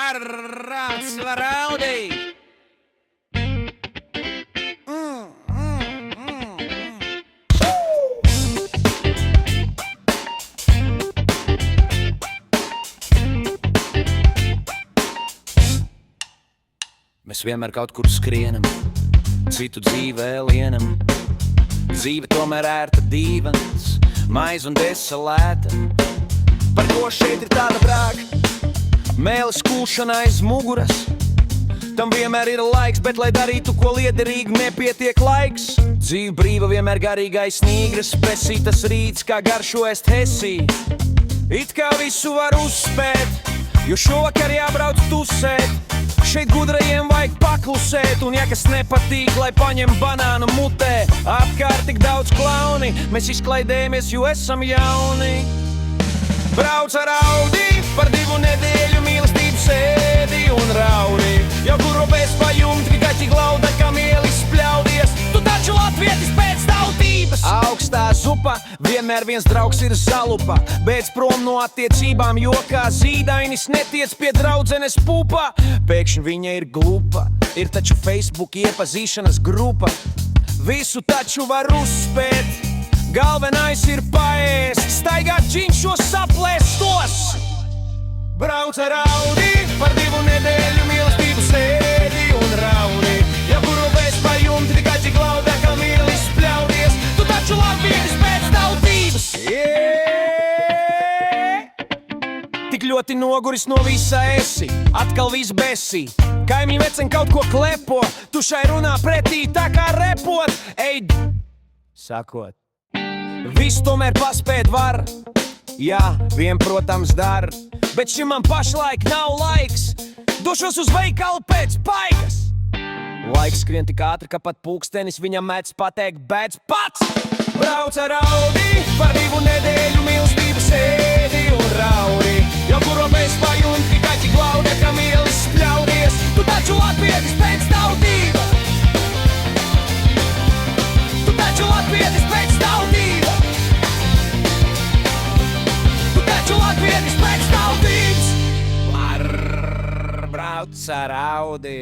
Brāts var raudīt! Mēs vienmēr kaut kur skrienam, citu dzīve ēlienam. Dzīve tomēr ērta dīvans, maiz un desalēta. Par ko šeit ir tāda brāga? Mēles kūšana aiz muguras. Tam vienmēr ir laiks, bet lai darītu ko liederīgi, nepietiek laiks. Dzīve brīva vienmēr garīgais nīgras, presītas rīts, kā garšo ēst hesī. It kā visu var uzspēt, jo šovakar jābrauc tusēt. Šeit gudrajiem vajag paklusēt, un ja kas nepatīk, lai paņem banānu mutē. Apkārt tik daudz klauni, mēs izklaidējamies, jo esam jauni. Brauc ar Audi, par 2 nedēļu mīlestību sēdi un raudi. Jau gurobēs pa jumti, gaķi glauda, kā mielis spļaudies. Tu taču latvietis pēc tautības! Augstā zupa, vienmēr viens draugs ir zalupa. Beidz prom no attiecībām, jo kā zīdainis netiec pie draudzenes pupa. Pēkšņi viņa ir glupa, ir taču Facebook iepazīšanas grupa. Visu taču var uzspēt, galvenais ir paēst, staigāt džinšos saplēstos. Brauc ar Audi, par 2 nedēļu mīlestību sēdi un raudi. Ja gurobēs pa jumti, gaķi glauda, kā mielis spļaudies. Tu taču latvietis pēc tautības! Tik ļoti noguris no visa esi, atkal viss besī. Kaimiņi vecen kaut ko klepo, tu šai runā pretī tā kā repot. Ej, sakot, viss tomēr paspēt var. Jā, vien, protams, dar, bet šim man pašlaik nav laiks. Došos uz veikalu pēc paigas. Laiks skrien tik ātri, ka pat pulkstenis viņam mēdz pateikt bēdz pats. Brauc ar Audi, par 2 nedēļu mīlestību sēdi un raudi. Jau gurobēs pa jumti, gaķi glauda, kā mielis spļaudies. Tu taču latvietis pēc tautības! Tu taču latvietis pēc tautības! Tu taču latvietis pēc tautības! Brauc ar Audi,